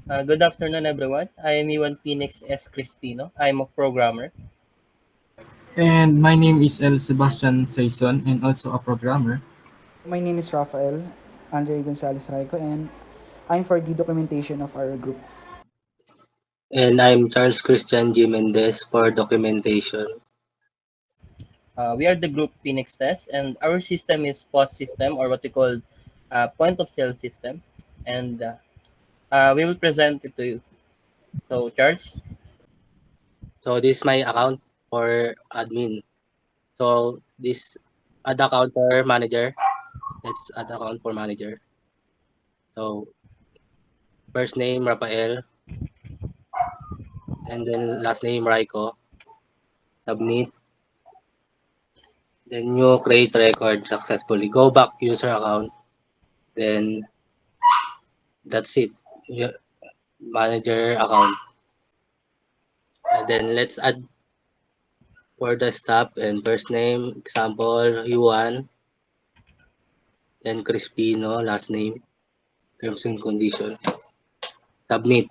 Good afternoon, everyone. I am Iwan Phoenix S. Cristino. I'm a programmer. And my name is El Sebastian Saison and also a programmer. My name is Rafael Andre Gonzalez Raico, and I'm for the documentation of our group. And I'm Charles Christian G. Mendez for documentation. We are the group Phoenix Test, and our system is POS system, or what we call point of sale system. And we will present it to you. So, Charles, So this is my account for admin. So this add account for manager. Let's add account for manager. So first name Rafael and then last name Raiko. Submit. Then you create record successfully. Go back user account. Then that's it. Manager account. And then let's add for the staff and first name, example, Yuan, then Crispino, last name, terms and condition. Submit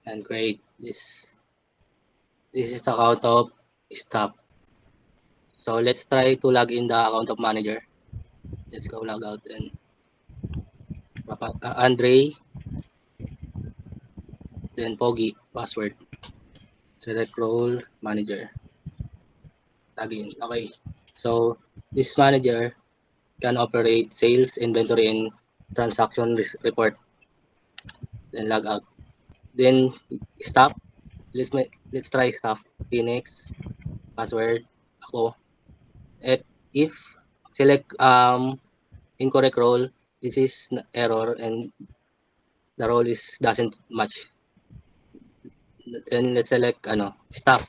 and create this. This is the account of staff. So let's try to log in the account of manager. Let's go log out and Andre, then Pogi, password. Select role, manager. Login. Okay. So this manager can operate sales, inventory, and transaction report. Then log out. Then stop. Let's try stop. Phoenix, password, ako. If select incorrect role, this is error and the role is doesn't match. Then let's select staff.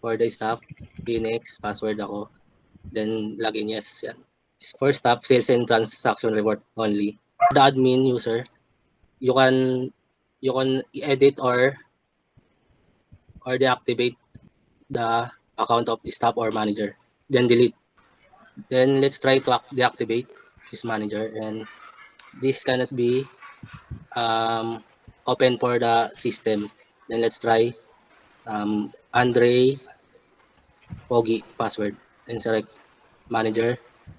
For the staff, Phoenix, password ako. Then login, yes. Yan. For staff, sales and transaction report only. The admin user, you can edit or deactivate the account of staff or manager. Then delete. Then let's try to deactivate this manager, and this cannot be open for the system. Then let's try Andre Pogi password and select manager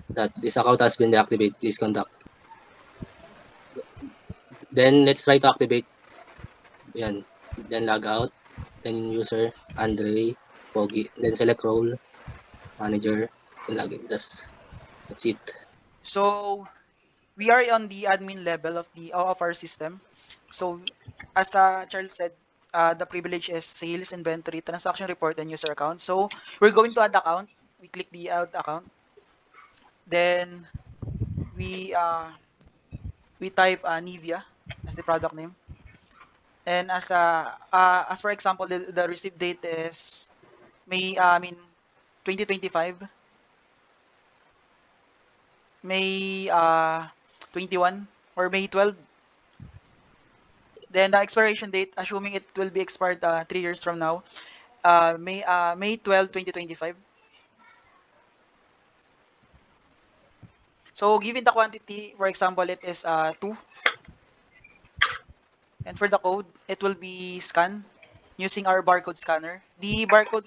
that this account has been deactivated. Please contact. Then let's try to activate. Yan. Then log out. Then user Andre Pogi. Then select role manager and login. That's it. So we are on the admin level of our system. So as Charles said, the privilege is sales, inventory, transaction report, and user account. So we're going to add account. We click the add account. Then we type Nivea as the product name. And as for example, the receipt date is May 2025, May 21 or May 12. Then the expiration date, assuming it will be expired 3 years from now, May 12, 2025. So given the quantity, for example, it is 2. And for the code, it will be scan using our barcode scanner. The barcode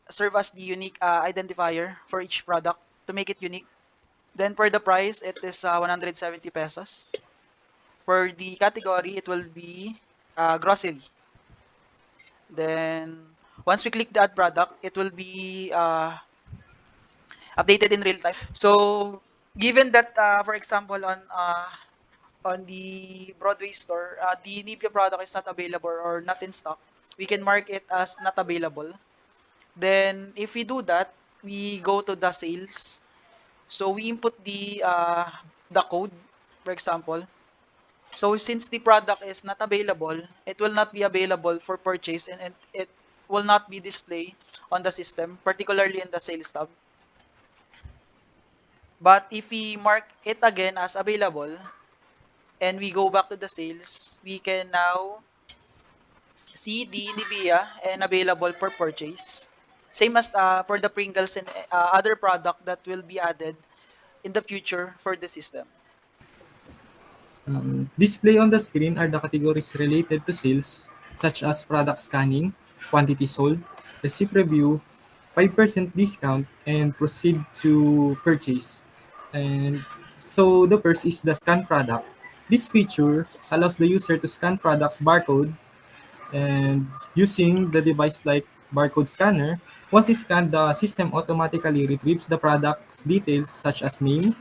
serve as the unique identifier for each product to make it unique. Then for the price, it is 170 pesos. For the category, it will be grocery. Then once we click the add product, it will be updated in real time. So given that, for example, on the Broadway store, the Nivea product is not available or not in stock, we can mark it as not available. Then if we do that, we go to the sales. So we input the code, for example. So since the product is not available, it will not be available for purchase, and it will not be displayed on the system, particularly in the sales tab. But if we mark it again as available and we go back to the sales, we can now see the Nivea and available for purchase. Same as for the Pringles and other product that will be added in the future for the system. Display on the screen are the categories related to sales, such as product scanning, quantity sold, receipt review, 5% discount, and proceed to purchase. And so the first is the scan product. This feature allows the user to scan products barcode and using the device like barcode scanner. Once it's scanned, the system automatically retrieves the product's details such as name,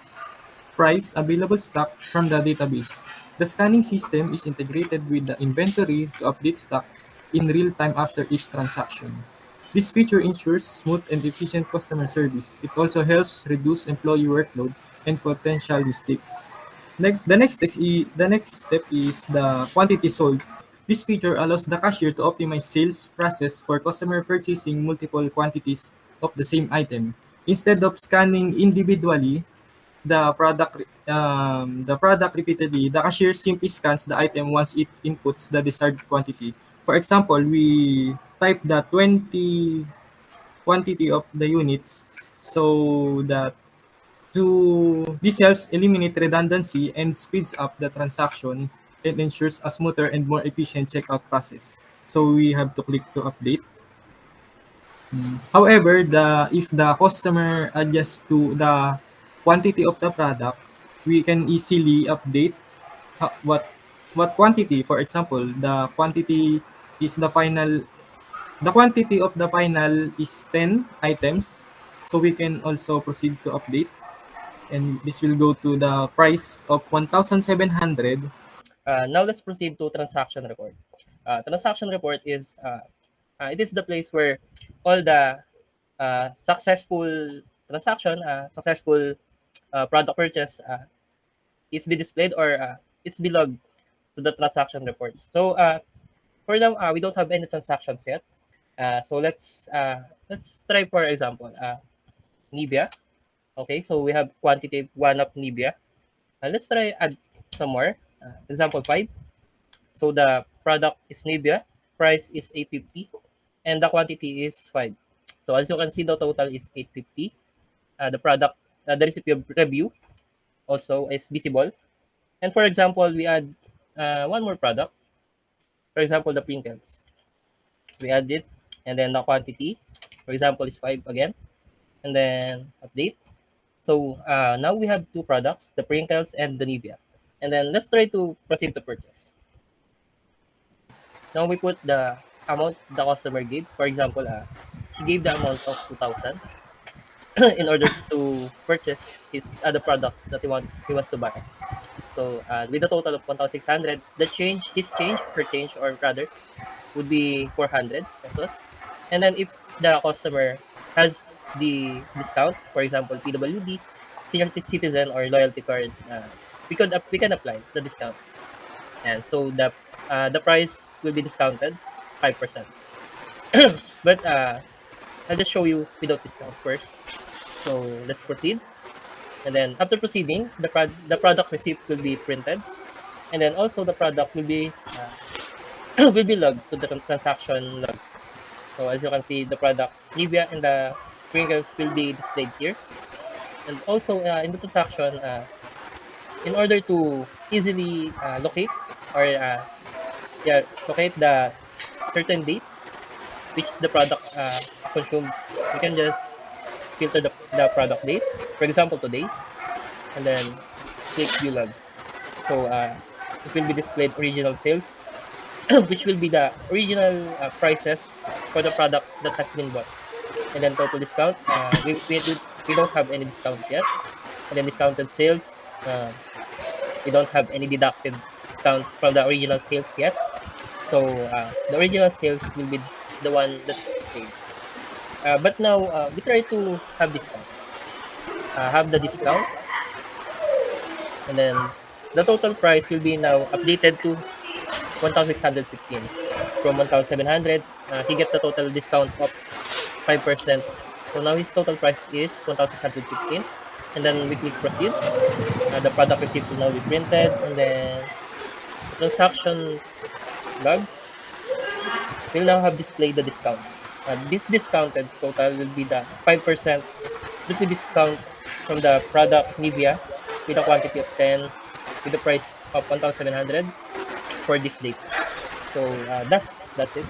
price, available stock from the database. The scanning system is integrated with the inventory to update stock in real time after each transaction. This feature ensures smooth and efficient customer service. It also helps reduce employee workload and potential mistakes. The next step is the quantity sold. This feature allows the cashier to optimize sales process for customer purchasing multiple quantities of the same item. Instead of scanning individually, the product repeatedly, the cashier simply scans the item once it inputs the desired quantity. For example, we type the 20 quantity of the units so that to this helps eliminate redundancy and speeds up the transaction and ensures a smoother and more efficient checkout process. So we have to click to update. However, if the customer adjusts to the quantity of the product, we can easily update ho- what quantity. For example, is the quantity of the final is 10 items. So we can also proceed to update, and this will go to the price of 1,700. Now let's proceed to transaction report. Transaction report is it is the place where all the successful transaction, successful product purchase is be displayed or it's be logged to the transaction reports. So for now, we don't have any transactions yet. So let's try for example Nivea. Okay, so we have quantity 1 of Nivea. Let's try add some more. Example 5. So the product is Nivea, price is 850, and the quantity is 5. So as you can see, the total is 850. The recipe review also is visible. And for example, we add one more product. For example, the Pringles. We add it, and then the quantity, for example, is 5 again, and then update. So now we have two products, the Pringles and the Nivea. And then let's try to proceed to purchase. Now we put the amount the customer gave. For example, he gave the amount of 2,000 in order to purchase his other products that he wants to buy. So with a total of 1,600, her change or rather would be 400 pesos. And then if the customer has the discount, for example, PWD, senior citizen or loyalty card, we can apply the discount. And so the price will be discounted 5%. But I'll just show you without discount first. So let's proceed. And then after proceeding, the product receipt will be printed, and then also the product will be will be logged to the transaction logs. So as you can see, the product Nivea and the Pringles will be displayed here. And also in the transaction, in order to easily locate or locate the certain date which the product consumed, you can just filter the product date. For example, today, and then click view log. So it will be displayed original sales, which will be the original prices for the product that has been bought. And then total discount, we don't have any discount yet. And then discounted sales, we don't have any deducted discount from the original sales yet. So the original sales will be the one that's paid. But now we try to have discount. Have the discount, and then the total price will be now updated to 1,615 from 1,700. He get the total discount of 5%. So now his total price is 1,615, and then we click proceed. The product receipt will now be printed, and then the transaction logs will now have displayed the discount. This discounted total will be the 5% that we discount from the product Nivea with a quantity of 10 with the price of 1,700 for this date. So that's it.